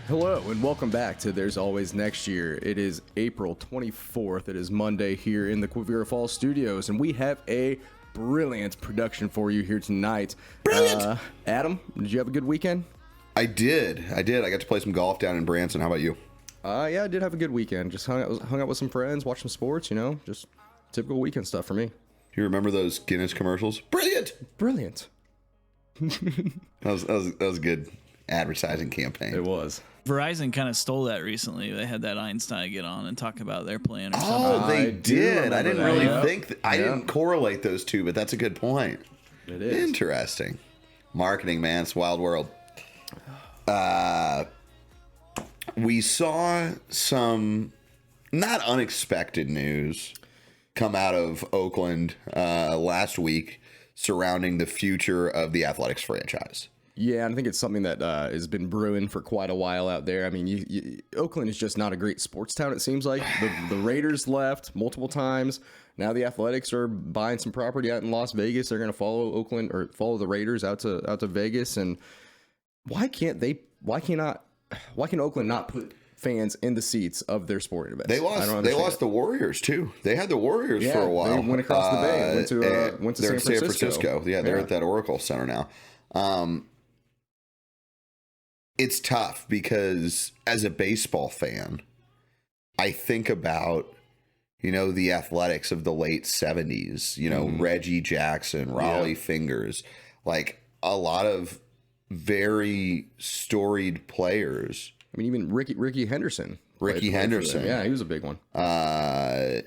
Hello and welcome back to There's Always Next Year. It is April 24th. It is Monday here in the Quivira Falls studios, and we have a brilliant production for you here tonight. Brilliant! Adam, did you have a good weekend? I did. I got to play some golf down in Branson. How about you? Yeah, I did have a good weekend. Just hung out with some friends, watched some sports, just typical weekend stuff for me. Do you remember those Guinness commercials? Brilliant! Brilliant. That was a good advertising campaign. It was. Verizon kind of stole that recently. They had that Einstein get on and talk about their plan or something. Oh, they did. I didn't really think I didn't correlate those two, but that's a good point. It is. Interesting. Marketing, man. It's a wild world. We saw some not unexpected news come out of Oakland last week surrounding the future of the Athletics franchise. Yeah, and I think it's something that has been brewing for quite a while out there. I mean, Oakland is just not a great sports town, it seems like. The Raiders left multiple times. Now the Athletics are buying some property out in Las Vegas. They're going to follow Oakland or follow the Raiders out to Vegas. And why can Oakland not put fans in the seats of their sporting events? They lost the Warriors too. They had the Warriors for a while. They went across the bay. Went to San Francisco. Yeah, they're at that Oracle Center now. It's tough because as a baseball fan, I think about, the Athletics of the late 70s, Reggie Jackson, Raleigh Fingers, like a lot of very storied players. I mean, even Ricky Henderson. Yeah, he was a big one. A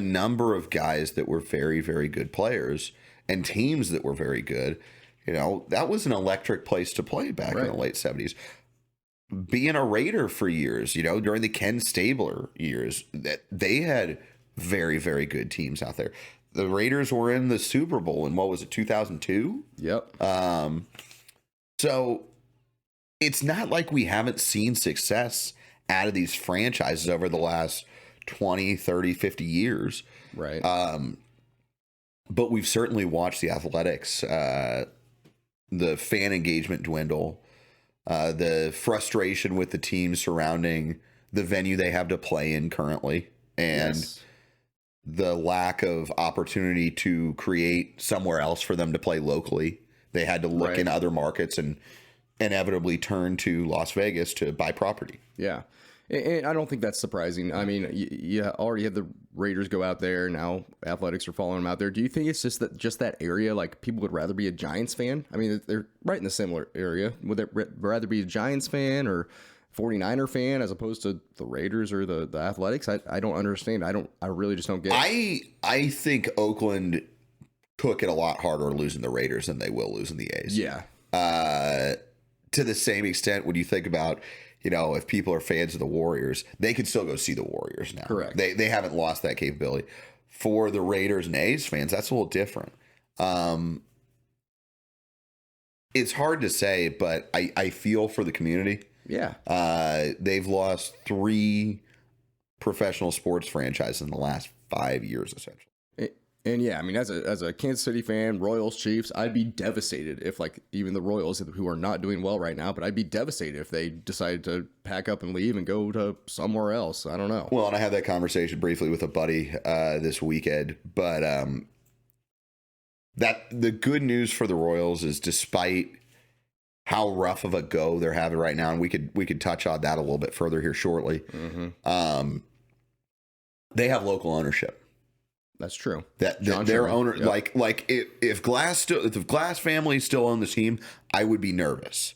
number of guys that were very, very good players and teams that were very good. That was an electric place to play back in the late 70s. Being a Raider for years, during the Ken Stabler years, that they had very, very good teams out there. The Raiders were in the Super Bowl in, 2002? Yep. So it's not like we haven't seen success out of these franchises over the last 20, 30, 50 years. Right. But we've certainly watched the Athletics, the fan engagement dwindle, the frustration with the team surrounding the venue they have to play in currently, and the lack of opportunity to create somewhere else for them to play locally. They had to look in other markets and inevitably turn to Las Vegas to buy property. Yeah. And I don't think that's surprising. I mean, you already had the Raiders go out there. Now Athletics are following them out there. Do you think it's just that area? Like, people would rather be a Giants fan? I mean, they're right in the similar area. Would they rather be a Giants fan or 49er fan as opposed to the Raiders or the Athletics? I don't understand. I really just don't get it. I think Oakland took it a lot harder losing the Raiders than they will losing the A's. Yeah. To the same extent, when you think about, if people are fans of the Warriors, they can still go see the Warriors now. Correct. They haven't lost that capability. For the Raiders and A's fans, that's a little different. It's hard to say, but I feel for the community. Yeah. They've lost 3 professional sports franchises in the last 5 years, essentially. And yeah, I mean, as a Kansas City fan, Royals, Chiefs, I'd be devastated if, like, even the Royals, who are not doing well right now, but I'd be devastated if they decided to pack up and leave and go to somewhere else. I don't know. Well, and I had that conversation briefly with a buddy this weekend, but that the good news for the Royals is, despite how rough of a go they're having right now, and we could touch on that a little bit further here shortly. Mm-hmm. They have local ownership. That's true. That their owner, like if the Glass family still own the team, I would be nervous.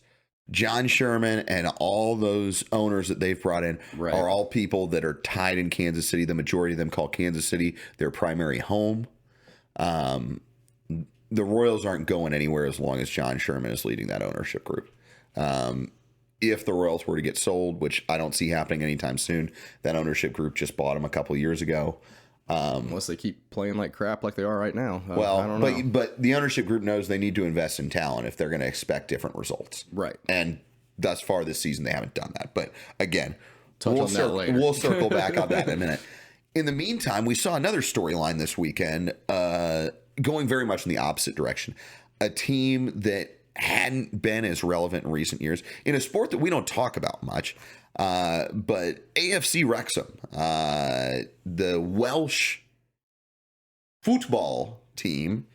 John Sherman and all those owners that they've brought in are all people that are tied in Kansas City. The majority of them call Kansas City their primary home. The Royals aren't going anywhere as long as John Sherman is leading that ownership group. If the Royals were to get sold, which I don't see happening anytime soon, that ownership group just bought them a couple years ago. Unless they keep playing like crap like they are right now. I don't know. But the ownership group knows they need to invest in talent if they're going to expect different results. Right. And thus far this season, they haven't done that. But again, we'll circle back on that in a minute. In the meantime, we saw another storyline this weekend going very much in the opposite direction. A team that hadn't been as relevant in recent years in a sport that we don't talk about much. But AFC Wrexham, the Welsh football team,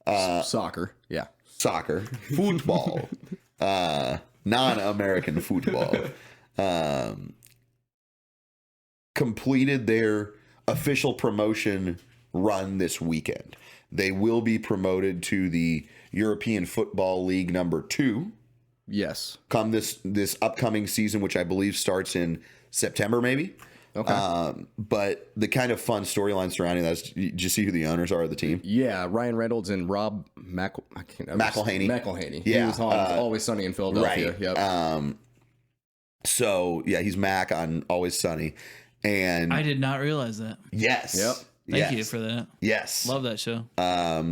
Soccer. football, non-American football, completed their official promotion run this weekend. They will be promoted to the European Football League number 2. Yes. Come this upcoming season, which I believe starts in September, maybe. Okay. But the kind of fun storyline surrounding that is, did you see who the owners are of the team? Yeah, Ryan Reynolds and Rob McElhaney. Yeah. He was on Always Sunny in Philadelphia. Right. Yep. So, yeah, he's Mac on Always Sunny. And I did not realize that. yes. Yep. Thank you for that. Yes. Love that show.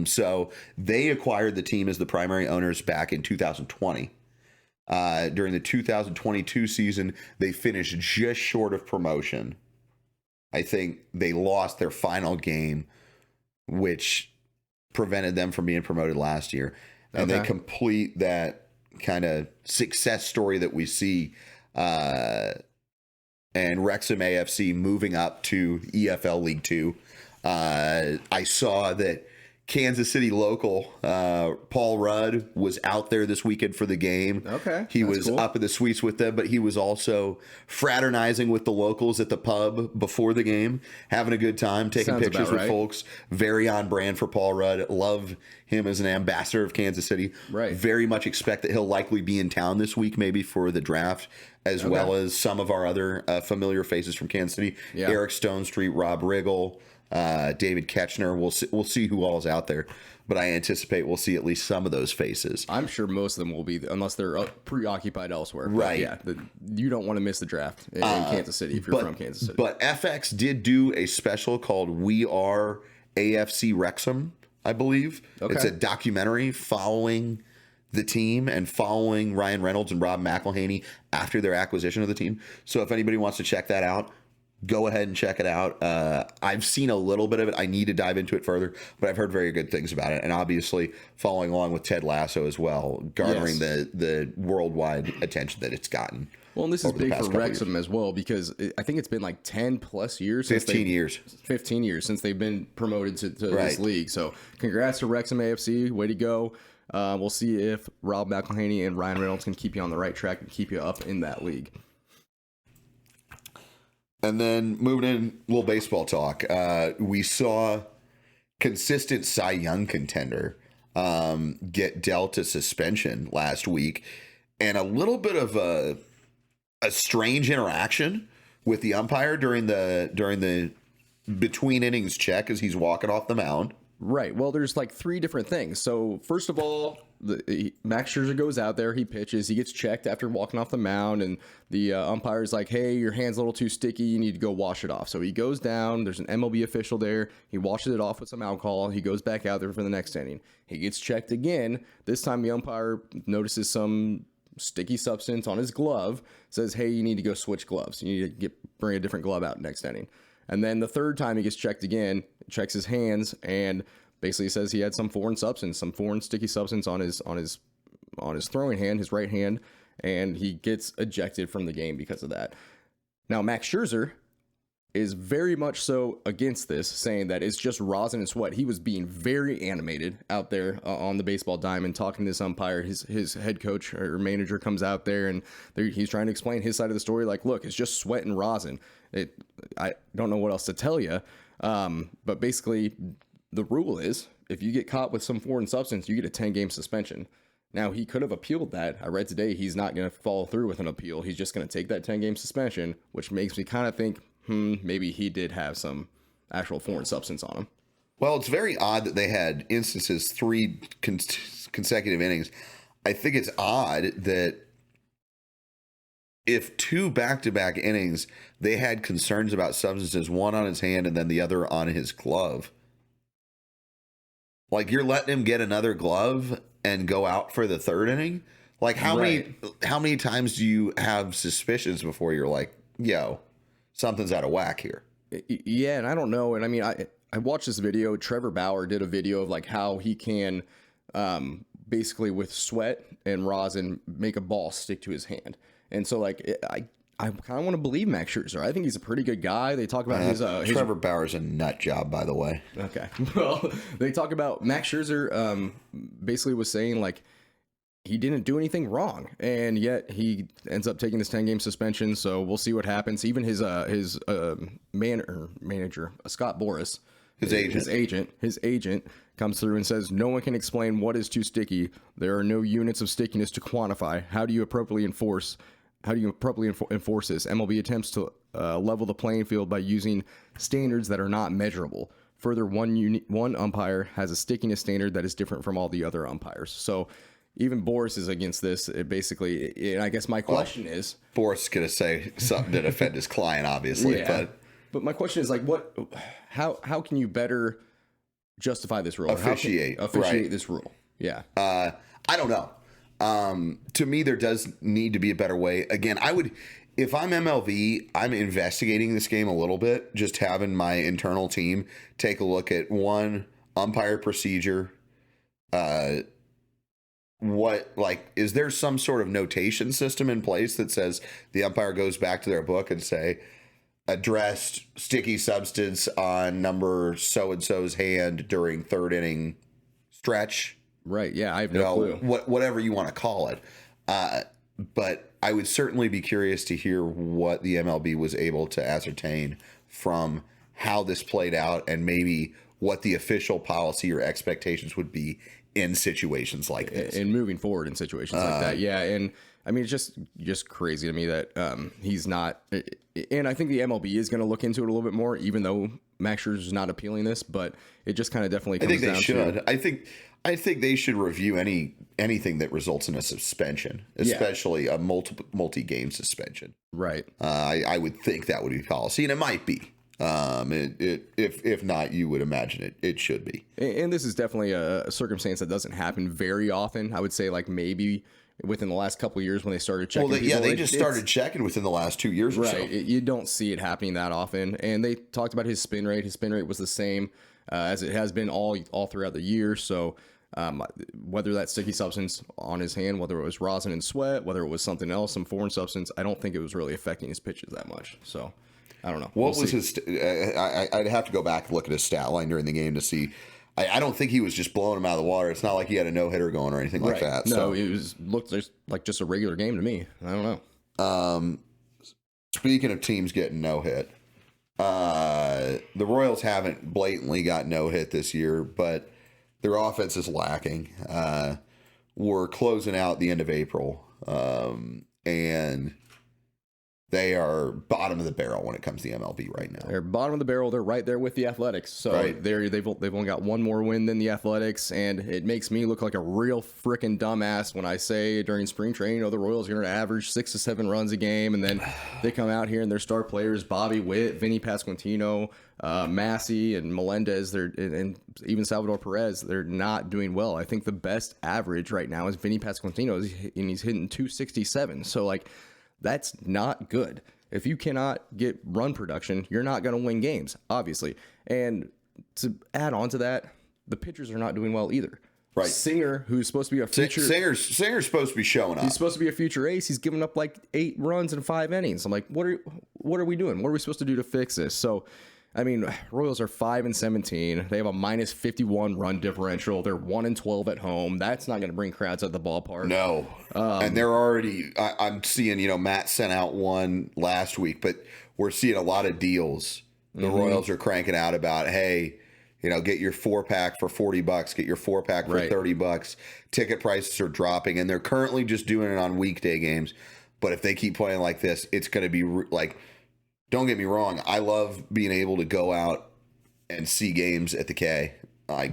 So they acquired the team as the primary owners back in 2020. During the 2022 season, they finished just short of promotion. I think they lost their final game, which prevented them from being promoted last year. And they complete that kind of success story that we see, and Wrexham AFC moving up to EFL League 2. I saw that Kansas City local Paul Rudd was out there this weekend for the game. Okay, he was cool. up in the suites with them, but he was also fraternizing with the locals at the pub before the game, having a good time, taking Sounds pictures about with right. folks. Very on brand for Paul Rudd. Love him as an ambassador of Kansas City. Right. Very much expect that he'll likely be in town this week, maybe for the draft, as well as some of our other familiar faces from Kansas City. Yeah. Eric Stone Street, Rob Riggle, David Ketchner. We'll see who all is out there, but I anticipate we'll see at least some of those faces. I'm sure most of them will be, unless they're preoccupied elsewhere. But Right. yeah, you don't want to miss the draft in Kansas City if you're from Kansas City. But FX did do a special called We Are AFC Wrexham, I believe. Okay. It's a documentary following the team and following Ryan Reynolds and Rob McElhaney after their acquisition of the team. So if anybody wants to check that out, go ahead and check it out. I've seen a little bit of it. I need to dive into it further, but I've heard very good things about it. And obviously following along with Ted Lasso as well, garnering the worldwide attention that it's gotten. Well, and this is over the big past for couple Wrexham as well, because I think it's been like 10 plus years. 15 years. 15 years since they've been promoted to this Right. league. So congrats to Wrexham AFC. Way to go. We'll see if Rob McElhaney and Ryan Reynolds can keep you on the right track and keep you up in that league. And then moving in, a little baseball talk. We saw consistent Cy Young contender get dealt a suspension last week, and a little bit of a strange interaction with the umpire during the between innings check as he's walking off the mound. Right. Well, there's like 3 different things. So first of all, Max Scherzer goes out there, he pitches, he gets checked after walking off the mound, and the umpire's like, hey, your hand's a little too sticky, you need to go wash it off. So he goes down, there's an MLB official there, he washes it off with some alcohol, he goes back out there for the next inning. He gets checked again. This time the umpire notices some sticky substance on his glove, says, hey, you need to go switch gloves. You need to bring a different glove out next inning. And then the third time he gets checked again, checks his hands, and basically says he had some foreign substance, some foreign sticky substance on his throwing hand, his right hand, and he gets ejected from the game because of that. Now, Max Scherzer is very much so against this, saying that it's just rosin and sweat. He was being very animated out there on the baseball diamond, talking to this umpire. His head coach or manager comes out there, and he's trying to explain his side of the story. Like, look, it's just sweat and rosin. I don't know what else to tell you. But basically, the rule is if you get caught with some foreign substance, you get a 10-game suspension. Now, he could have appealed that. I read today he's not going to follow through with an appeal. He's just going to take that 10-game suspension, which makes me kind of think, maybe he did have some actual foreign substance on him. Well, it's very odd that they had instances 3 consecutive innings. I think it's odd that if 2 back-to-back innings, they had concerns about substances, one on his hand and then the other on his glove. Like, you're letting him get another glove and go out for the 3rd inning? Like, how many times do you have suspicions before you're like, yo, something's out of whack here? Yeah, and I don't know. And I mean, I watched this video. Trevor Bauer did a video of like how he can basically with sweat and rosin make a ball stick to his hand. And so like I kind of want to believe Max Scherzer. I think he's a pretty good guy. They talk about his Trevor Bauer's a nut job, by the way. Okay. Well, they talk about Max Scherzer basically was saying like he didn't do anything wrong, and yet he ends up taking this 10-game suspension. So we'll see what happens. Even his manager, Scott Boras, his agent comes through and says no one can explain what is too sticky. There are no units of stickiness to quantify. How do you appropriately enforce this? MLB attempts to level the playing field by using standards that are not measurable. Further, one umpire has a stickiness standard that is different from all the other umpires. So even Boris is against this. It basically, and I guess my question is, Boris is going to say something to defend his client, obviously. Yeah, but my question is like, how can you better justify this rule? Officiate right. This rule? Yeah. I don't know. To me, there does need to be a better way. Again, if I'm MLB, I'm investigating this game a little bit, just having my internal team take a look at one umpire procedure. Is there some sort of notation system in place that says the umpire goes back to their book and say, addressed sticky substance on number so-and-so's hand during third inning stretch? Right. Yeah. I have no clue. Whatever you want to call it. But I would certainly be curious to hear what the MLB was able to ascertain from how this played out, and maybe what the official policy or expectations would be in situations like this. And moving forward in situations like that. Yeah. And I mean, it's just crazy to me that he's not. And I think the MLB is going to look into it a little bit more, even though Max Scherzer is not appealing this. But it just kind of definitely comes down to. I think they should review anything that results in a suspension, especially a multi-game suspension. Right. I would think that would be policy, and it might be. If not, you would imagine it should be. And this is definitely a circumstance that doesn't happen very often. I would say like maybe within the last couple of years when they started checking. Well, they just started checking within the last 2 years or so. Right. You don't see it happening that often. And they talked about his spin rate. His spin rate was the same as it has been all throughout the year. So whether that sticky substance on his hand, whether it was rosin and sweat, whether it was something else, some foreign substance, I don't think it was really affecting his pitches that much. So I don't know. What was his? I'd have to go back and look at his stat line during the game to see. I don't think he was just blowing him out of the water. It's not like he had a no-hitter going or anything like that. No, it looked like just a regular game to me. I don't know. Speaking of teams getting no-hit, the Royals haven't blatantly got no-hit this year, but their offense is lacking. We're closing out the end of April, and they are bottom of the barrel when it comes to the MLB right now. They're bottom of the barrel. They're right there with the Athletics. So right. they've only got one more win than the Athletics, and it makes me look like a real freaking dumbass when I say during spring training, the Royals are going to average 6 to 7 runs a game, and then they come out here and their star players, Bobby Witt, Vinny Pasquantino, Massey, and Melendez, and even Salvador Perez, they're not doing well. I think the best average right now is Vinny Pasquantino, and he's hitting 267. So like, that's not good. If you cannot get run production, you're not going to win games, obviously. And to add on to that, the pitchers are not doing well either. Right. Singer, who's supposed to be a future... Singer's supposed to be showing up. He's supposed to be a future ace. He's given up like 8 runs in 5 innings. I'm like, what are we doing? What are we supposed to do to fix this? So, I mean, Royals are 5-17. They have a minus 51 run differential. They're 1-12 at home. That's not going to bring crowds at the ballpark. No. And they're already, I'm seeing, Matt sent out one last week, but we're seeing a lot of deals. The Royals are cranking out about, hey, get your 4-pack for $40, get your 4-pack for $30. Ticket prices are dropping, and they're currently just doing it on weekday games. But if they keep playing like this, it's going to be like, don't get me wrong, I love being able to go out and see games at the K. I'll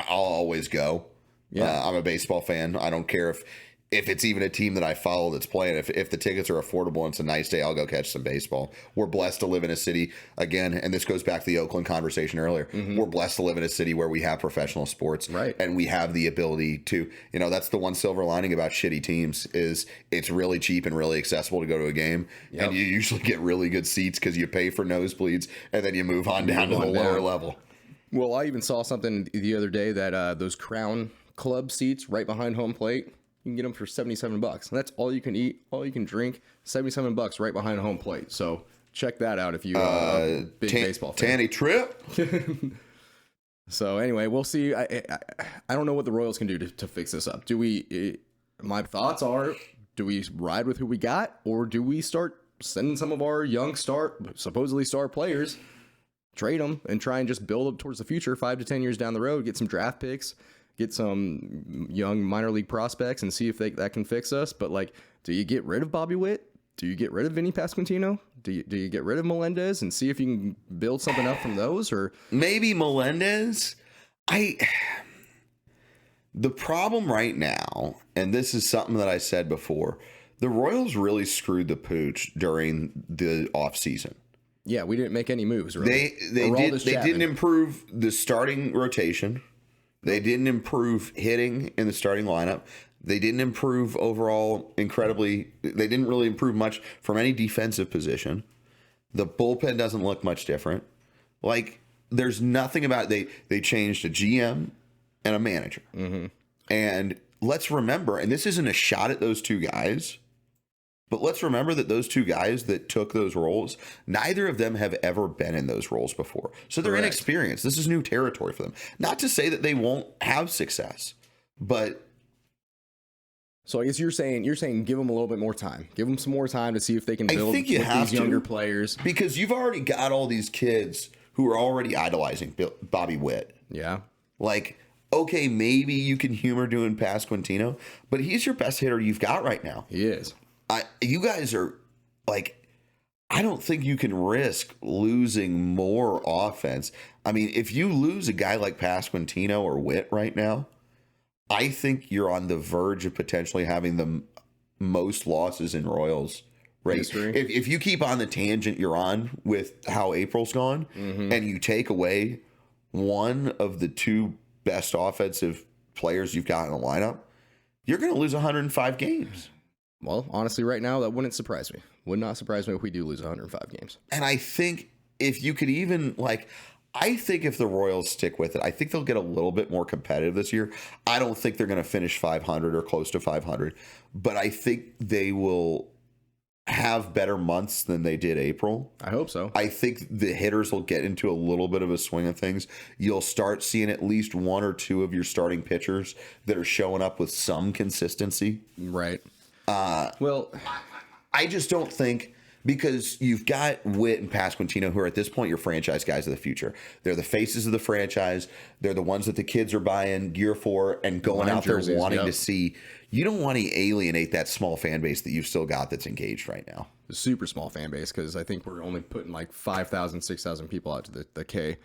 always go. Yeah. I'm a baseball fan. I don't care if it's even a team that I follow that's playing. If the tickets are affordable and it's a nice day, I'll go catch some baseball. We're blessed to live in a city, again, and this goes back to the Oakland conversation earlier. We're blessed to live in a city where we have professional sports. Right. And we have the ability to, that's the one silver lining about shitty teams is it's really cheap and really accessible to go to a game. Yep. And you usually get really good seats because you pay for nosebleeds and then you move on down to the lower level. Well, I even saw something the other day that those Crown club seats right behind home plate. You can get them for $77. And that's all you can eat, all you can drink. $77 right behind home plate. So check that out if you're a big baseball fan. TANY trip. So anyway, we'll see. I don't know what the Royals can do to fix this up. My thoughts are, do we ride with who we got, or do we start sending some of our young supposedly star players, trade them, and try and just build up towards the future 5 to 10 years down the road, get some draft picks, get some young minor league prospects, and see if that can fix us. But like, do you get rid of Bobby Witt? Do you get rid of Vinny Pasquantino? Do you get rid of Melendez and see if you can build something up from those? Or maybe Melendez? The problem right now, and this is something that I said before, the Royals really screwed the pooch during the offseason. Yeah, we didn't make any moves. Really. They didn't improve the starting rotation. They didn't improve hitting in the starting lineup. They didn't improve overall they didn't really improve much from any defensive position. The bullpen doesn't look much different. Like, there's nothing about it. They changed a GM and a manager. Mm-hmm. And let's remember, and this isn't a shot at those two guys, but let's remember that those two guys that took those roles, neither of them have ever been in those roles before. So they're inexperienced. This is new territory for them. Not to say that they won't have success, but... So I guess you're saying give them a little bit more time. Give them some more time to see if they can build with these younger players. Because you've already got all these kids who are already idolizing Bobby Witt. Yeah. Like, okay, maybe you can humor doing Pasquantino, but he's your best hitter you've got right now. He is. You guys are, like, I don't think you can risk losing more offense. I mean, if you lose a guy like Pasquantino or Witt right now, I think you're on the verge of potentially having the most losses in Royals history. If you keep on the tangent you're on with how April's gone, and you take away one of the two best offensive players you've got in the lineup, you're going to lose 105 games. Well, honestly, right now, that wouldn't surprise me. Would not surprise me if we do lose 105 games. And I think if you could even, like... I think if the Royals stick with it, I think they'll get a little bit more competitive this year. I don't think they're going to finish 500 or close to 500, but I think they will have better months than they did April. I hope so. I think the hitters will get into a little bit of a swing of things. You'll start seeing at least one or two of your starting pitchers that are showing up with some consistency. Right. Well, I just don't think... Because you've got Witt and Pasquantino, who are at this point your franchise guys of the future. They're the faces of the franchise. They're the ones that the kids are buying gear for and going out there wanting to see. You don't want to alienate that small fan base that you've still got that's engaged right now. A super small fan base, because I think we're only putting like 5,000, 6,000 people out to the K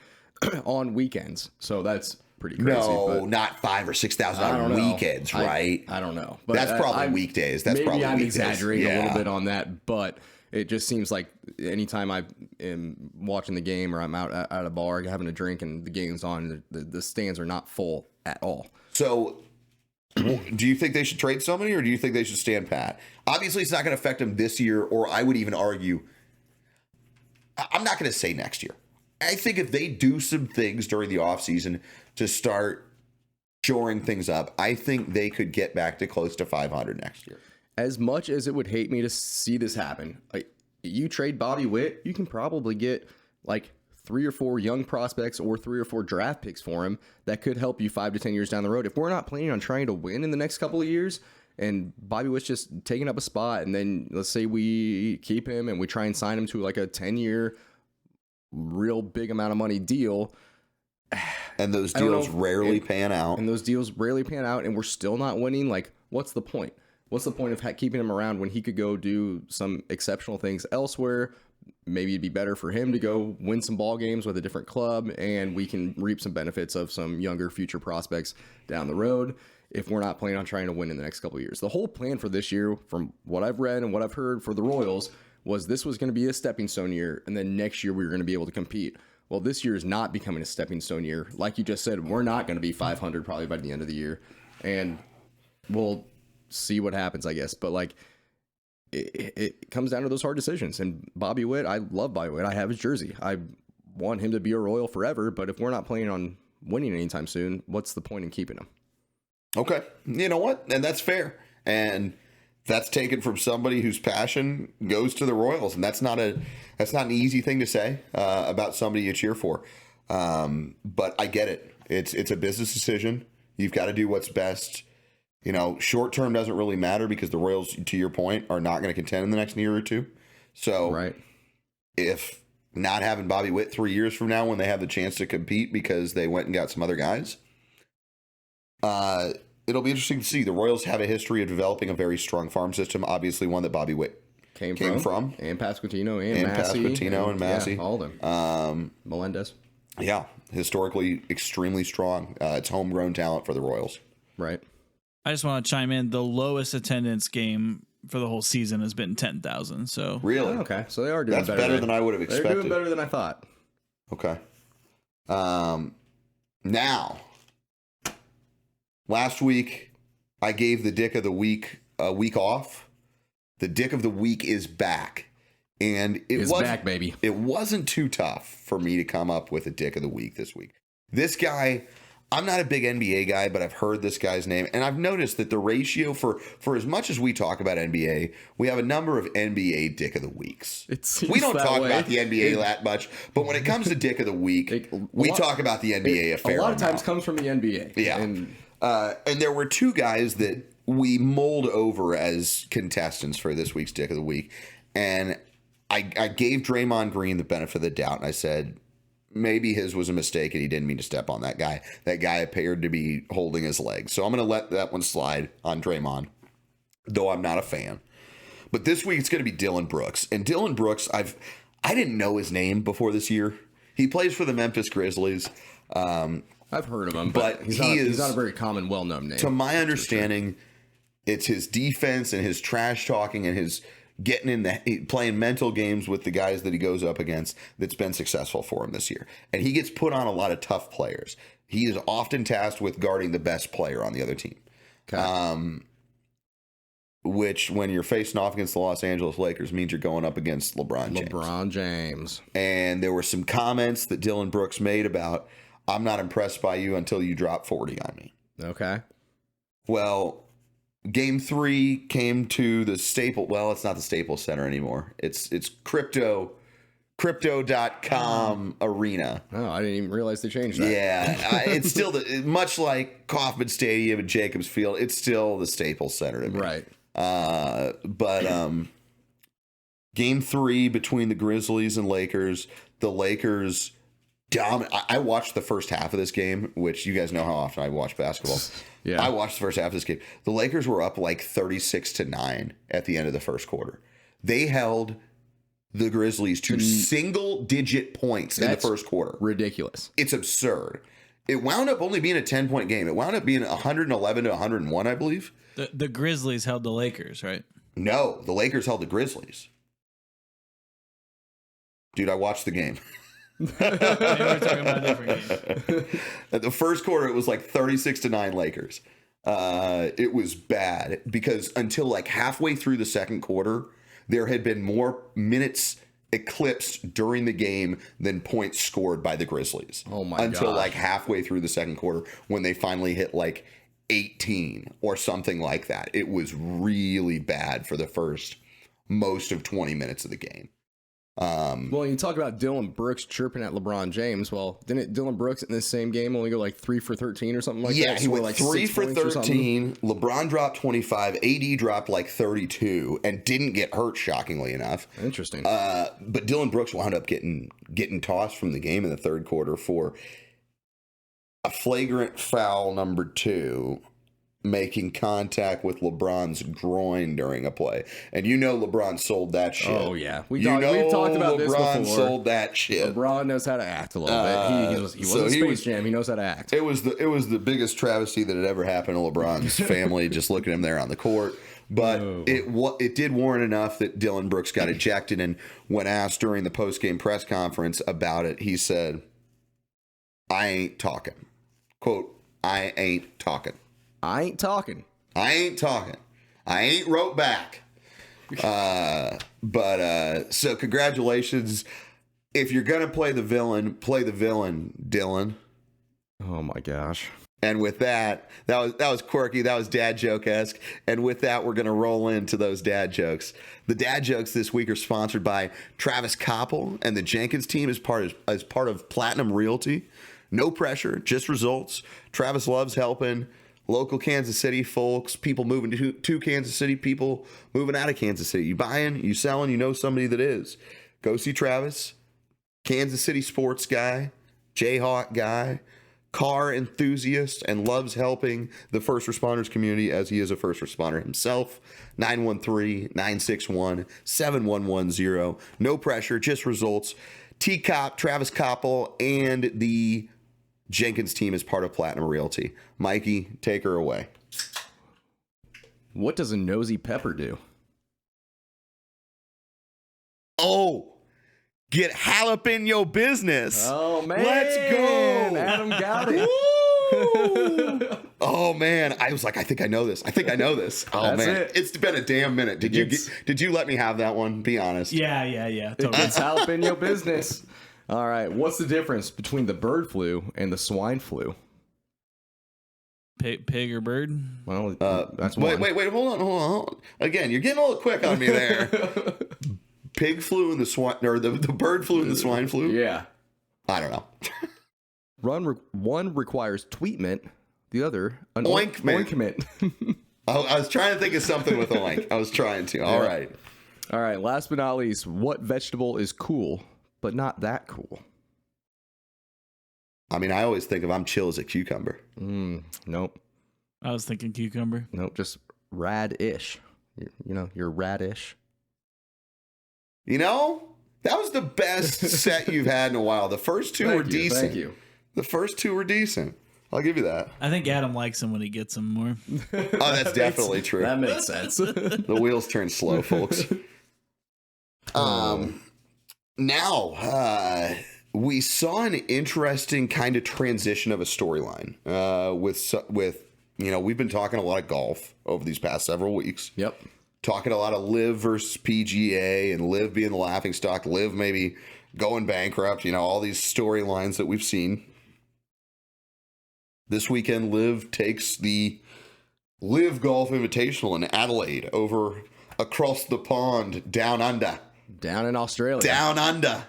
on weekends. So that's pretty crazy. No, not 5,000 or 6,000 on weekends, right? I don't know. But that's probably weekdays. That's probably I'm weekdays. Exaggerating a little bit on that, but... It just seems like anytime I am watching the game or I'm out at a bar having a drink and the game's on, the stands are not full at all. So do you think they should trade somebody, or do you think they should stand pat? Obviously, it's not going to affect them this year, or I would even argue, I'm not going to say next year. I think if they do some things during the offseason to start shoring things up, I think they could get back to close to 500 next year. As much as it would hate me to see this happen, like, you trade Bobby Witt, you can probably get like 3 or 4 young prospects or 3 or 4 draft picks for him that could help you 5 to 10 years down the road. If we're not planning on trying to win in the next couple of years, and Bobby Witt's just taking up a spot, and then let's say we keep him and we try and sign him to like a 10-year real big amount of money deal. And those deals rarely pan out. And those deals rarely pan out, and we're still not winning. Like, what's the point? What's the point of keeping him around when he could go do some exceptional things elsewhere? Maybe it'd be better for him to go win some ball games with a different club, and we can reap some benefits of some younger future prospects down the road if we're not planning on trying to win in the next couple of years. The whole plan for this year, from what I've read and what I've heard for the Royals, was this was going to be a stepping stone year, and then next year we were going to be able to compete. Well, this year is not becoming a stepping stone year. Like you just said, we're not going to be 500 probably by the end of the year, and we'll see what happens, I guess. But like, it comes down to those hard decisions. And Bobby Witt, I love Bobby Witt. I have his jersey. I want him to be a Royal forever. But if we're not planning on winning anytime soon, what's the point in keeping him? Okay. You know what? And that's fair. And that's taken from somebody whose passion goes to the Royals. And that's not an easy thing to say about somebody you cheer for. But I get it. It's a business decision. You've got to do what's best. You know, short term doesn't really matter because the Royals, to your point, are not going to contend in the next year or two. So if not having Bobby Witt 3 years from now when they have the chance to compete because they went and got some other guys, it'll be interesting to see. The Royals have a history of developing a very strong farm system, obviously one that Bobby Witt came from. And Pasquantino and Massey. Pasquantino and Massey. Yeah, all of them. Melendez. Yeah, historically extremely strong. It's homegrown talent for the Royals. Right. I just want to chime in. The lowest attendance game for the whole season has been 10,000. So really, okay. So they are doing better than I would have expected. They're doing better than I thought. Okay. Now, last week I gave the Dick of the Week a week off. The Dick of the Week is back. And it's back, baby. It wasn't too tough for me to come up with a Dick of the Week this week. This guy, I'm not a big NBA guy, but I've heard this guy's name. And I've noticed that the ratio for as much as we talk about NBA, we have a number of NBA Dick of the Weeks. We don't talk about the NBA that much, but when it comes to Dick of the Week, we talk about the NBA a fair amount. A lot of times comes from the NBA. Yeah. And there were two guys that we mulled over as contestants for this week's Dick of the Week. And I gave Draymond Green the benefit of the doubt, and I said maybe his was a mistake and he didn't mean to step on that guy. That guy appeared to be holding his leg. So I'm going to let that one slide on Draymond, though I'm not a fan. But this week it's going to be Dillon Brooks. And Dillon Brooks, I didn't know his name before this year. He plays for the Memphis Grizzlies. I've heard of him, but he's not a very common, well-known name. To my understanding, it's his defense and his trash talking and his playing mental games with the guys that he goes up against that's been successful for him this year. And he gets put on a lot of tough players. He is often tasked with guarding the best player on the other team. Okay. Which, when you're facing off against the Los Angeles Lakers, means you're going up against LeBron James. And there were some comments that Dillon Brooks made about, I'm not impressed by you until you drop 40 on me. Okay. Well, Game 3 came to the Staples. Well, it's not the Staples Center anymore. It's crypto.com arena. Oh, I didn't even realize they changed that. Yeah, it's still much like Kauffman Stadium and Jacobs Field. It's still the Staples Center to me. Right. But Game 3 between the Grizzlies and Lakers. The Lakers I watched the first half of this game, which you guys know how often I watch basketball. Yeah. I watched the first half of this game. The Lakers were up like 36-9 at the end of the first quarter. They held the Grizzlies to single-digit points in the first quarter. Ridiculous. It's absurd. It wound up only being a 10-point game. It wound up being 111-101, I believe. The Grizzlies held the Lakers, right? No, the Lakers held the Grizzlies. Dude, I watched the game. Maybe we're talking about a different game. At the first quarter, it was like 36-9 Lakers. It was bad because until like halfway through the second quarter, there had been more minutes eclipsed during the game than points scored by the Grizzlies. Oh my god! Until like halfway through the second quarter, when they finally hit like 18 or something like that. It was really bad for the first most of 20 minutes of the game. Well, you talk about Dillon Brooks chirping at LeBron James. Well, didn't Dillon Brooks in this same game only go like 3 for 13 or something like that? Yeah, he went like 3 for 13. LeBron dropped 25. AD dropped like 32 and didn't get hurt, shockingly enough. Interesting. But Dillon Brooks wound up getting tossed from the game in the third quarter for a flagrant foul number 2, making contact with LeBron's groin during a play. And you know LeBron sold that shit. Oh, yeah. We've talked about this before. LeBron sold that shit. LeBron knows how to act a little bit. He was in Space Jam. He knows how to act. It was the biggest travesty that had ever happened to LeBron's family, just looking at him there on the court. But it did warrant enough that Dillon Brooks got ejected. And when asked during the post-game press conference about it, he said, I ain't talking. Quote, I ain't talking. I ain't talking. I ain't talking. I ain't wrote back. So congratulations. If you're going to play the villain, Dillon. Oh my gosh. And with that was quirky. That was dad joke-esque. And with that, we're going to roll into those dad jokes. The dad jokes this week are sponsored by Travis Koppel and the Jenkins team as part of Platinum Realty. No pressure, just results. Travis loves helping local Kansas City folks, people moving to Kansas City, people moving out of Kansas City. You buying, you selling, you know somebody that is. Go see Travis, Kansas City sports guy, Jayhawk guy, car enthusiast, and loves helping the first responders community as he is a first responder himself. 913-961-7110. No pressure, just results. T-Cop, Travis Koppel, and the Jenkins team is part of Platinum Realty. Mikey, take her away. What does a nosy pepper do? Oh, get jalapeno business. Oh, man. Let's go. Adam got it. Oh, man. I was like, I think I know this. Oh, That's man. it. It's been a damn minute. Did you let me have that one? Be honest. Yeah. Totally. It's jalapeno business. All right. What's the difference between the bird flu and the swine flu? Pig or bird? Well, that's one. Wait. Hold on. Again, you're getting a little quick on me there. Pig flu and the swine, or the bird flu and the swine flu? Yeah. I don't know. One requires tweetment, the other an ointment. I was trying to think of something with oink. I was trying to. All right. Last but not least, what vegetable is cool but not that cool? I mean, I always think of I'm chill as a cucumber. Nope. I was thinking cucumber. Nope. Just rad-ish. You're radish. You know, that was the best set you've had in a while. The first two were decent. Thank you. The first two were decent. I'll give you that. I think Adam likes him when he gets them more. Oh, that's definitely true. That makes sense. The wheels turn slow, folks. Now, we saw an interesting kind of transition of a storyline with we've been talking a lot of golf over these past several weeks. Yep. Talking a lot of LIV versus PGA and LIV being the laughingstock, LIV maybe going bankrupt, all these storylines that we've seen. This weekend, LIV takes the LIV Golf Invitational in Adelaide over across the pond, down under. Down in Australia. Down under.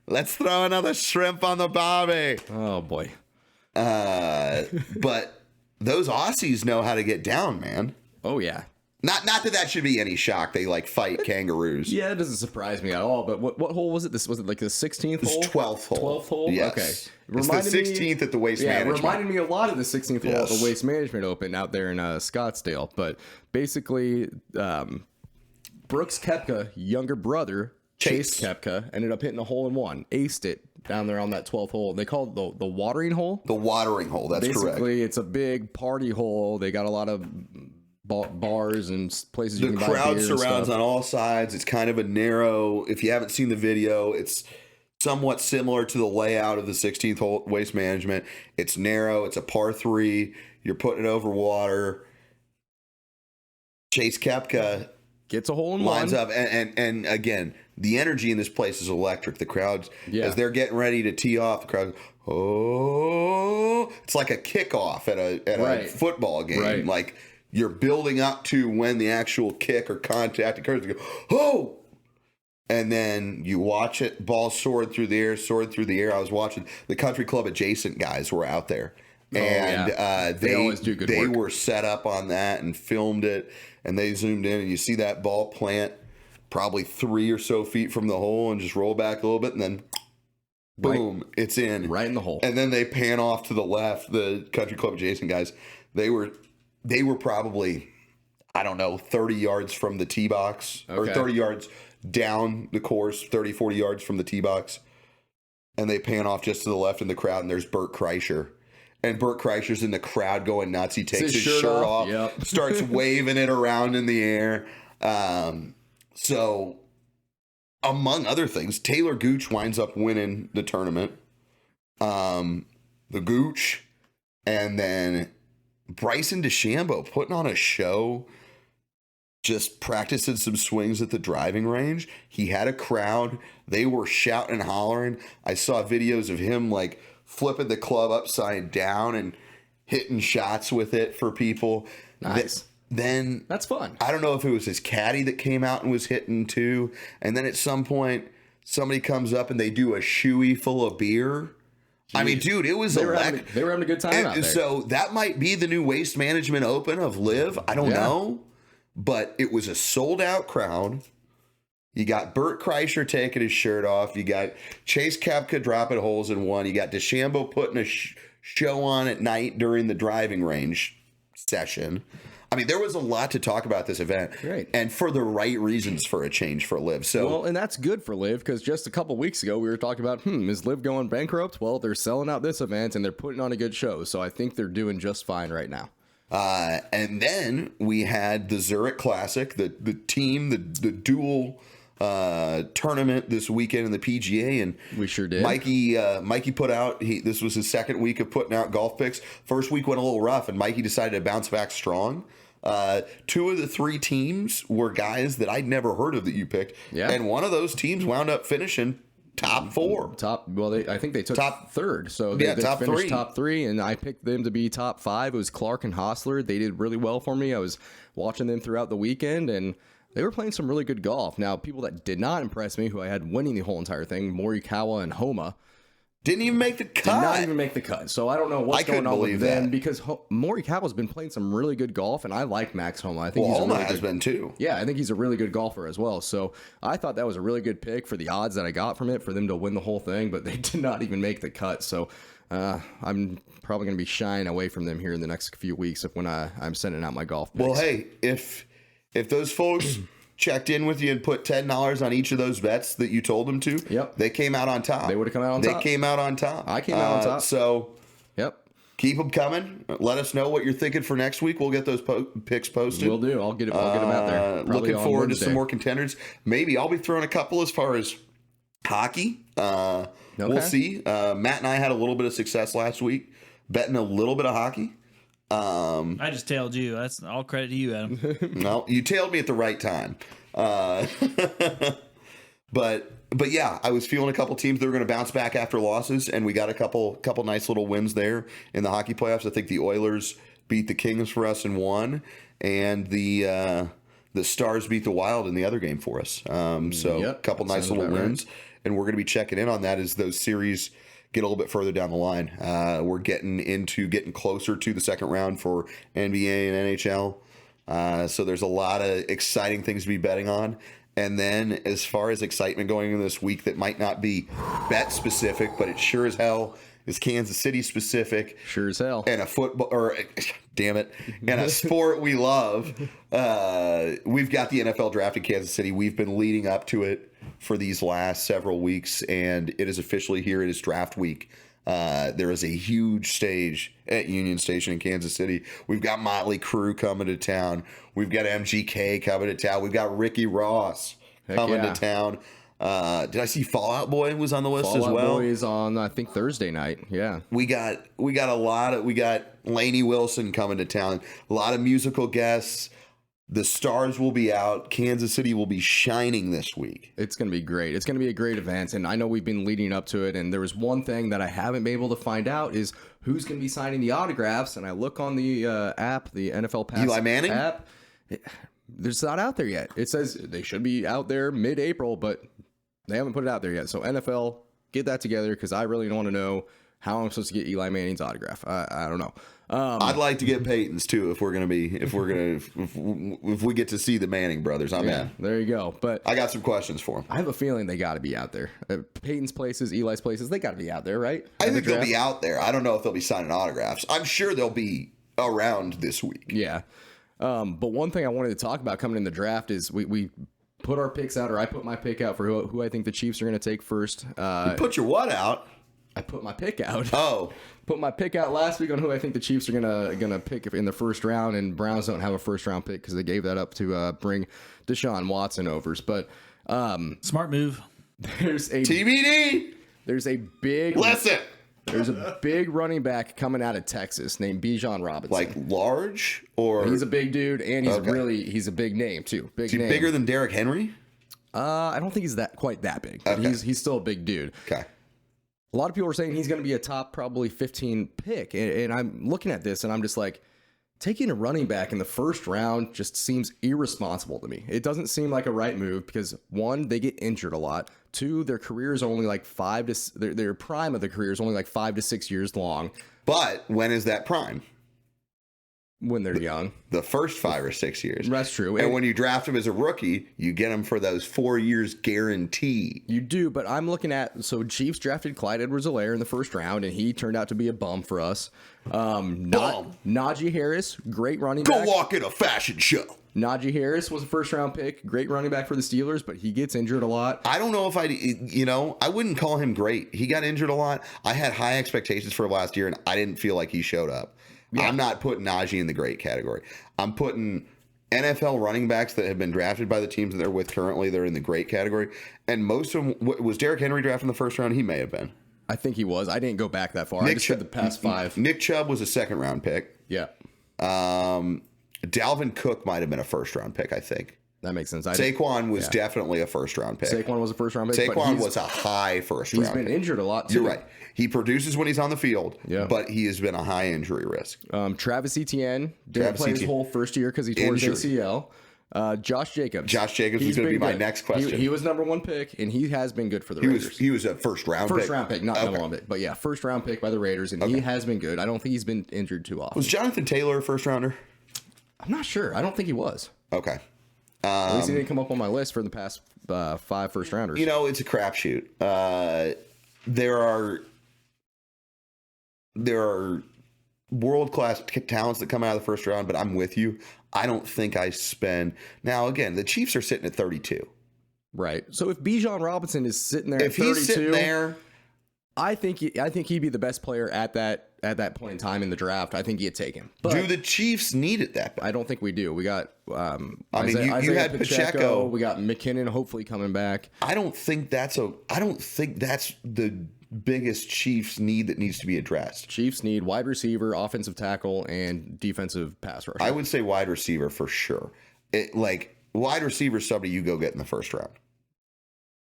Let's throw another shrimp on the barbie. Oh, boy. But those Aussies know how to get down, man. Oh, yeah. Not that should be any shock. They fight kangaroos. Yeah, it doesn't surprise me at all. But what hole was it? Was it like the 16th hole? It's 12th hole. 12th hole? Yes. Okay. It's the 16th at the Waste Management. It reminded me a lot of the 16th hole at the Waste Management Open out there in Scottsdale. But basically, Brooks Koepka, younger brother, Chase Koepka, ended up hitting a hole-in-one. Aced it down there on that 12th hole. They call it the watering hole. The watering hole, that's correct. Basically, it's a big party hole. They got a lot of bars and places you can buy beer. The crowd surrounds surrounds on all sides. It's kind of a narrow, if you haven't seen the video, it's somewhat similar to the layout of the 16th hole Waste Management. It's narrow. It's a par 3. You're putting it over water. Chase Koepka gets a hole in lines one. up. And again, the energy in this place is electric. The crowds, as they're getting ready to tee off, the crowd, it's like a kickoff at a football game. Right. Like, you're building up to when the actual kick or contact occurs. You go, oh! And then you watch it, ball soared through the air. I was watching the country club adjacent guys were out there. And they always do good work. They were set up on that and filmed it. And they zoomed in and you see that ball plant probably 3 or so feet from the hole and just roll back a little bit. And then boom, it's in. Right in the hole. And then they pan off to the left, the country club adjacent guys. They were probably, 30 yards from the tee box or 30 yards down the course, 30, 40 yards from the tee box. And they pan off just to the left in the crowd, and there's Bert Kreischer. And Bert Kreischer's in the crowd going nuts. He takes his shirt off, starts waving it around in the air. So, among other things, Taylor Gooch winds up winning the tournament. The Gooch, and then Bryson DeChambeau putting on a show, just practicing some swings at the driving range. He had a crowd. They were shouting and hollering. I saw videos of him flipping the club upside down, and hitting shots with it for people. Nice. Then that's fun. I don't know if it was his caddy that came out and was hitting too. And then at some point, somebody comes up and they do a shoey full of beer. Jeez. I mean, dude, it was they were having a good time out there. So that might be the new Waste Management Open of Live. I don't know. But it was a sold-out crowd. You got Bert Kreischer taking his shirt off. You got Chase Koepka dropping holes in one. You got DeChambeau putting a show on at night during the driving range session. I mean, there was a lot to talk about this event, and for the right reasons for a change for Liv. So, well, and that's good for Liv because just a couple weeks ago we were talking about, is Liv going bankrupt? Well, they're selling out this event and they're putting on a good show, so I think they're doing just fine right now. And then we had the Zurich Classic, the dual tournament this weekend in the PGA, and we sure did. Mikey put out. This was his second week of putting out golf picks. First week went a little rough, and Mikey decided to bounce back strong. 2 of the 3 teams were guys that I'd never heard of that you picked, and one of those teams wound up finishing top 4. I think they took top 3rd, so they top finished 3. top 3, and I picked them to be top 5. It was Clark and Hostler. They did really well for me. I was watching them throughout the weekend, and they were playing some really good golf. Now, people that did not impress me, who I had winning the whole entire thing, Morikawa and Homa, didn't even make the cut. Did not even make the cut. So I don't know what's going on with them because Morikawa's been playing some really good golf, and I like Max Homa. I think Homa has been too. Yeah, I think he's a really good golfer as well. So I thought that was a really good pick for the odds that I got from it for them to win the whole thing, but they did not even make the cut. So I'm probably going to be shying away from them here in the next few weeks when I'm sending out my golf picks. Well, hey, if those folks checked in with you and put $10 on each of those bets that you told them to, they came out on top. They would have come out on top. They came out on top. I came out on top. So, keep them coming. Let us know what you're thinking for next week. We'll get those picks posted. We'll do. I'll get them out there. Looking forward to some more contenders. Maybe I'll be throwing a couple as far as hockey. We'll see. Matt and I had a little bit of success last week betting a little bit of hockey. I just tailed you. That's all credit to you, Adam. No, you tailed me at the right time. But yeah, I was feeling a couple teams that were going to bounce back after losses, and we got a couple nice little wins there in the hockey playoffs. I think the Oilers beat the Kings for us and won, and the Stars beat the Wild in the other game for us. So a couple nice little wins, and we're going to be checking in on that as those series get a little bit further down the line. We're getting closer to the second round for NBA and NHL. So there's a lot of exciting things to be betting on. And then as far as excitement going into this week that might not be bet specific, but it sure as hell is Kansas City specific. Sure as hell. And a football, or damn it, and a sport we love. We've got the NFL draft in Kansas City. We've been leading up to it for these last several weeks, and it is officially here. It is draft week. There is a huge stage at Union Station in Kansas City. We've got Motley Crue coming to town. We've got MGK coming to town. We've got Ricky Ross coming to town. Did I see Fall Out Boy was on the list as well? Fall Out Boy is on, I think, Thursday night. Yeah. We got Lainey Wilson coming to town. A lot of musical guests. The stars will be out. Kansas City will be shining this week. It's going to be great. It's going to be a great event, and I know we've been leading up to it, and there was one thing that I haven't been able to find out is who's going to be signing the autographs, and I look on the app, the NFL Pass Eli Manning? app. It's not out there yet. It says they should be out there mid-April, but they haven't put it out there yet. So NFL, get that together because I really don't want to know how I'm supposed to get Eli Manning's autograph. I don't know. I'd like to get Peyton's too if we get to see the Manning brothers. I'm in. There you go. But I got some questions for them. I have a feeling they got to be out there. Peyton's places, Eli's places, they got to be out there, right? I think they'll be out there. I don't know if they'll be signing autographs. I'm sure they'll be around this week. Yeah. But one thing I wanted to talk about coming in the draft is we put our picks out, or I put my pick out for who I think the Chiefs are going to take first. You put your what out? I put my pick out. Oh. Put my pick out last week on who I think the Chiefs are gonna pick in the first round, and Browns don't have a first round pick because they gave that up to bring Deshaun Watson overs. But smart move. There's a TBD. There's a big listen. There's a big running back coming out of Texas named Bijan Robinson. Like large, or he's a big dude, and he's a big name too. Is he bigger than Derrick Henry? I don't think he's quite that big. But he's still a big dude. Okay. A lot of people are saying he's going to be a top probably 15 pick. And I'm looking at this and I'm just like, taking a running back in the first round just seems irresponsible to me. It doesn't seem like a right move because, one, they get injured a lot. Two, their career is only like their prime of the career is only like 5 to 6 years long. But when is that prime? When they're young. The first 5 or 6 years. That's true. And when you draft him as a rookie, you get him for those 4 years guaranteed. You do, but I'm looking at, so Chiefs drafted Clyde Edwards-Helaire in the first round, and he turned out to be a bum for us. Najee Harris, great running back. Go walk in a fashion show. Najee Harris was a first-round pick, great running back for the Steelers, but he gets injured a lot. I don't know if I wouldn't call him great. He got injured a lot. I had high expectations for last year, and I didn't feel like he showed up. Yeah. I'm not putting Najee in the great category. I'm putting NFL running backs that have been drafted by the teams that they're with currently. They're in the great category. And most of them, was Derrick Henry drafted in the first round? He may have been. I think he was. I didn't go back that far. I just did the past 5. Nick Chubb was a second-round pick. Yeah. Dalvin Cook might have been a first-round pick, I think. That makes sense. Saquon was definitely a first-round pick. Saquon was a first-round pick. Saquon was a high first-round pick. He's been injured a lot, too. You're right. He produces when he's on the field, but he has been a high injury risk. Travis Etienne didn't play his whole first year because he tore his ACL. Josh Jacobs. Josh Jacobs was going to be my next question. He was number 1 pick, and he has been good for the Raiders. He was a first-round pick. First-round pick, not number 1 pick. But yeah, first-round pick by the Raiders, and he has been good. I don't think he's been injured too often. Was Jonathan Taylor a first-rounder? I'm not sure. I don't think he was. Okay. At least he didn't come up on my list for the past 5 first-rounders. It's a crapshoot. There are world-class talents that come out of the first round, but I'm with you. I don't think I spend... Now, again, the Chiefs are sitting at 32. Right. So if Bijan Robinson is sitting there at 32... If he's sitting there... I think he'd be the best player at that point in time in the draft. I think you'd take him. But do the Chiefs need it that bad? I don't think we do. We got Isaiah you had Pacheco. We got McKinnon hopefully coming back. I don't think that's the biggest Chiefs need that needs to be addressed. Chiefs need wide receiver, offensive tackle, and defensive pass rusher. I would say wide receiver for sure. Wide receiver is somebody you go get in the first round.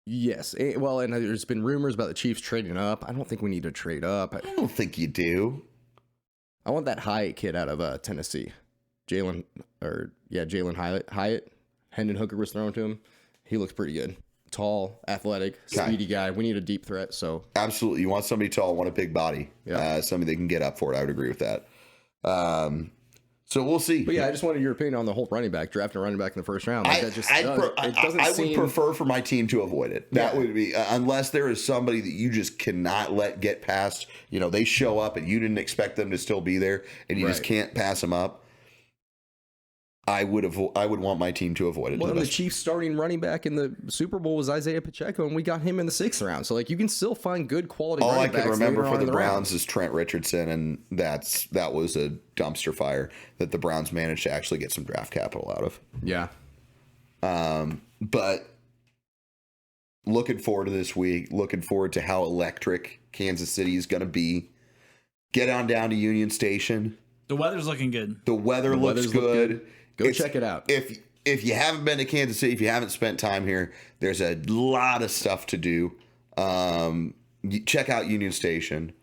Yes. Well, and there's been rumors about the Chiefs trading up. I don't think we need to trade up. I don't think you do. I want that Hyatt kid out of Tennessee. Jalen Hyatt. Hendon Hooker was thrown to him. He looks pretty good. Tall, athletic, speedy guy. We need a deep threat. So absolutely. You want somebody tall, want a big body. Yeah. Somebody that can get up for it. I would agree with that. So we'll see. But yeah, I just wanted your opinion on the whole running back, drafting a running back in the first round. I would prefer for my team to avoid it. That would be, unless there is somebody that you just cannot let get past, they show up and you didn't expect them to still be there and you just can't pass them up. I would want my team to avoid it. Well, the Chiefs starting running back in the Super Bowl was Isaiah Pacheco, and we got him in the 6th round. So you can still find good quality running backs. All I can remember for the Browns is Trent Richardson, and that was a dumpster fire that the Browns managed to actually get some draft capital out of. Yeah. But looking forward to this week, looking forward to how electric Kansas City is going to be. Get on down to Union Station. The weather's looking good. The weather looks good. Go check it out. If you haven't been to Kansas City, if you haven't spent time here, there's a lot of stuff to do. Check out Union Station.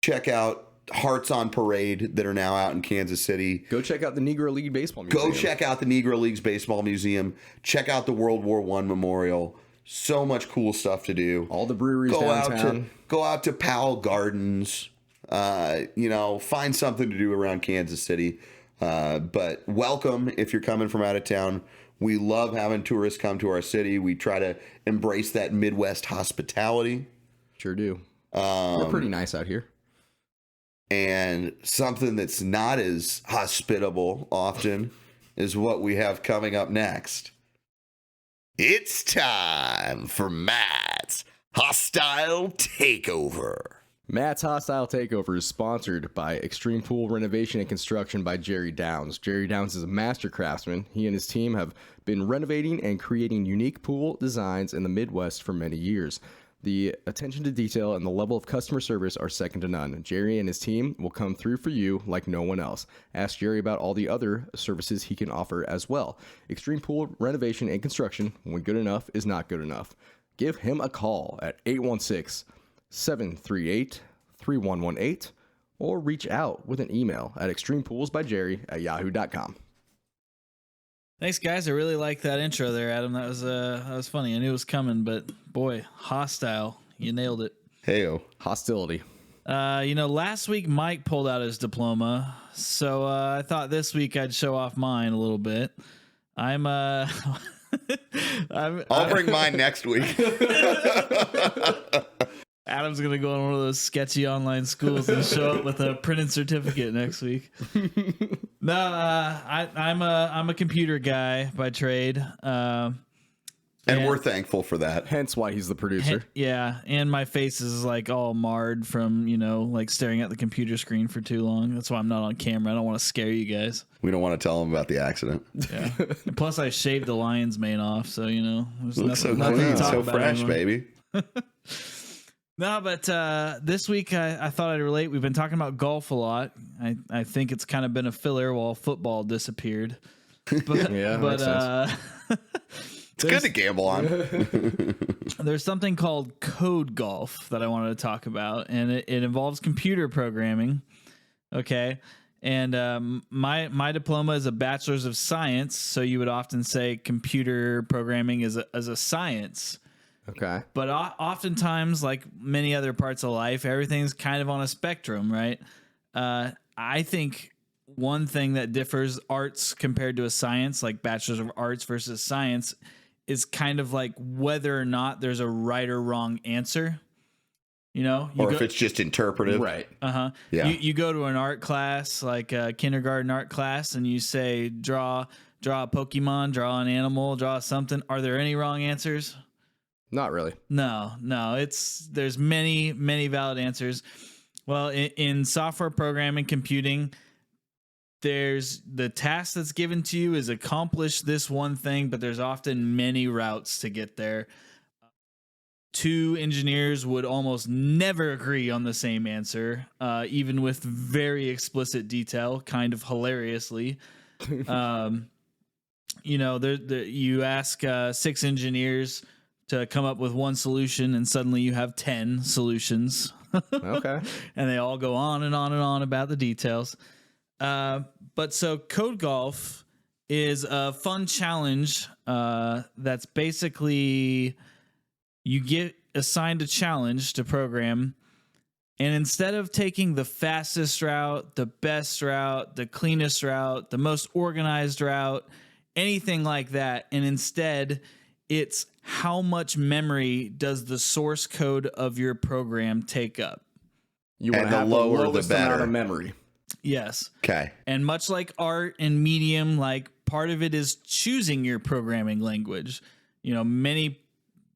Check out Hearts on Parade that are now out in Kansas City. Go check out the Negro League Baseball Museum. Go check out the Negro League's Baseball Museum. Check out the World War I Memorial. So much cool stuff to do. All the breweries downtown. Go out to Powell Gardens. Find something to do around Kansas City. But welcome if you're coming from out of town. We love having tourists come to our city. We try to embrace that Midwest hospitality. Sure do. We're pretty nice out here. And something that's not as hospitable often is what we have coming up next. It's time for Matt's Hostile Takeover. Matt's Hostile Takeover is sponsored by Extreme Pool Renovation and Construction by Jerry Downs. Jerry Downs is a master craftsman. He and his team have been renovating and creating unique pool designs in the Midwest for many years. The attention to detail and the level of customer service are second to none. Jerry and his team will come through for you like no one else. Ask Jerry about all the other services he can offer as well. Extreme Pool Renovation and Construction, when good enough is not good enough. Give him a call at 816 738-3118 or reach out with an email at extremepoolsbyjerry@yahoo.com. Thanks, guys. I really like that intro there, Adam. That was funny. I knew it was coming, but boy, hostile. You nailed it. Heyo. Hostility. Last week Mike pulled out his diploma, so I thought this week I'd show off mine a little bit. I'll bring mine next week. Adam's gonna go on one of those sketchy online schools and show up with a printed certificate next week. No, I'm a computer guy by trade, and we're thankful for that. Hence why he's the producer. Yeah, and my face is like all marred from like staring at the computer screen for too long. That's why I'm not on camera. I don't want to scare you guys. We don't want to tell them about the accident. Yeah. Plus, I shaved the lion's mane off, so there's looks nothing so clean, to talk so about fresh, anymore. baby. No, but this week I thought I'd relate. We've been talking about golf a lot. I think it's kind of been a filler while football disappeared. But, Yeah, but it's good to gamble on. There's something called code golf that I wanted to talk about, and it involves computer programming. Okay. And my diploma is a bachelor's of science, so you would often say computer programming is a science. Okay. But oftentimes, like many other parts of life, everything's kind of on a spectrum, right? I think one thing that differs arts compared to a science, like bachelor's of arts versus science, is kind of like whether or not there's a right or wrong answer. Or if it's just interpretive. Right. Uh-huh. Yeah. You go to an art class, like a kindergarten art class, and you say, draw a Pokemon, draw an animal, draw something. Are there any wrong answers? Not really. No. There's many, many valid answers. Well, in software programming, computing, there's the task that's given to you is accomplish this one thing, but there's often many routes to get there. Two engineers would almost never agree on the same answer, even with very explicit detail, kind of hilariously. You ask 6 engineers to come up with one solution, and suddenly you have 10 solutions. Okay. And they all go on and on and on about the details. But so Code Golf is a fun challenge that's basically you get assigned a challenge to program, and instead of taking the fastest route, the best route, the cleanest route, the most organized route, anything like that, and instead it's how much memory does the source code of your program take up. You want to have the lowest amount of memory. Yes. Okay. And much like art and medium, like part of it is choosing your programming language.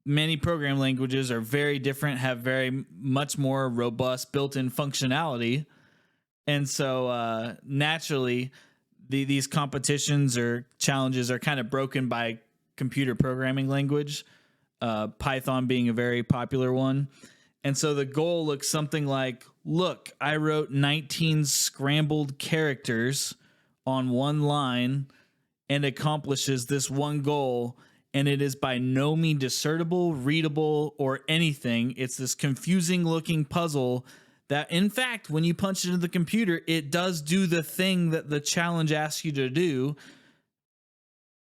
Many program languages are very different, have very much more robust built-in functionality. And so naturally, these competitions or challenges are kind of broken by computer programming language, Python being a very popular one. And so the goal looks something like, look, I wrote 19 scrambled characters on one line and accomplishes this one goal. And it is by no means discernible, readable, or anything. It's this confusing looking puzzle that, in fact, when you punch it into the computer, it does do the thing that the challenge asks you to do,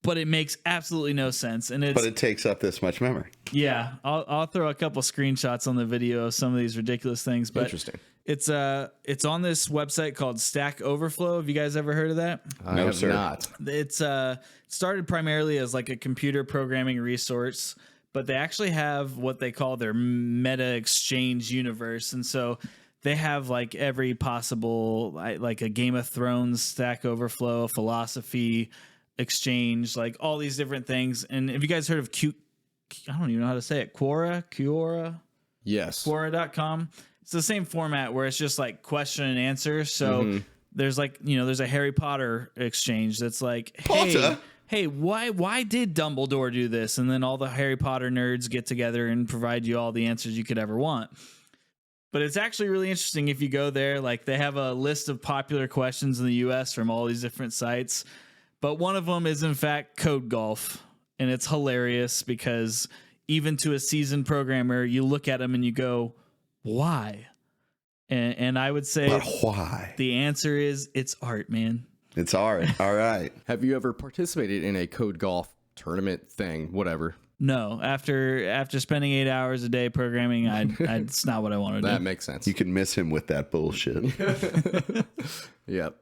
but it makes absolutely no sense. But it takes up this much memory. Yeah, I'll throw a couple screenshots on the video of some of these ridiculous things. But interesting. It's on this website called Stack Overflow. Have you guys ever heard of that? I have not. It's started primarily as like a computer programming resource, but they actually have what they call their meta exchange universe. And so they have like every possible, like a Game of Thrones Stack Overflow, philosophy exchange, like all these different things. And have you guys heard of I don't even know how to say it. Quora? Yes. Quora.com. It's the same format where it's just like question and answer. So there's like, there's a Harry Potter exchange that's like, hey, why did Dumbledore do this? And then all the Harry Potter nerds get together and provide you all the answers you could ever want. But it's actually really interesting if you go there. Like they have a list of popular questions in the US from all these different sites. But one of them is in fact Code Golf. And it's hilarious because even to a seasoned programmer, you look at them and you go, why? And I would say, but why? The answer is it's art, man. It's art. All right. Have you ever participated in a code golf tournament thing, whatever? No, after spending 8 hours a day programming, it's not what I want to do. That makes sense. You can miss him with that bullshit. Yep.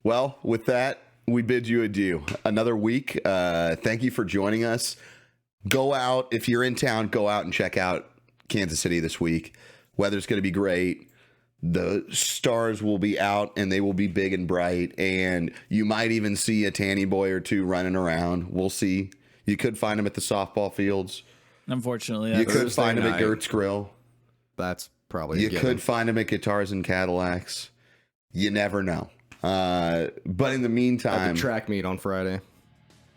Well, with that, we bid you adieu. Another week. Thank you for joining us. Go out. If you're in town, go out and check out Kansas City this week. Weather's going to be great. The stars will be out and they will be big and bright. And you might even see a TANY boy or two running around. We'll see. You could find them at the softball fields. Unfortunately, you could find them at Gert's Grill. That's probably you could find them at Guitars and Cadillacs. You never know. But in the meantime, at the track meet on Friday.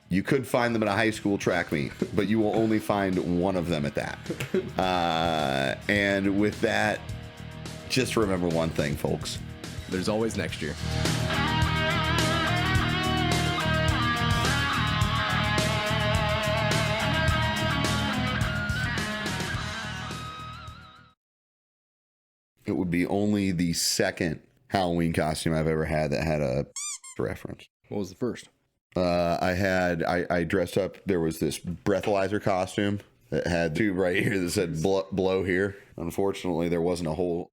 You could find them at a high school track meet, but you will only find one of them at that. And with that, just remember one thing, folks. There's always next year. It would be only the second Halloween costume I've ever had that had a reference. What was the first? I dressed up. There was this breathalyzer costume that had a tube right here that said blow here. Unfortunately, there wasn't a hole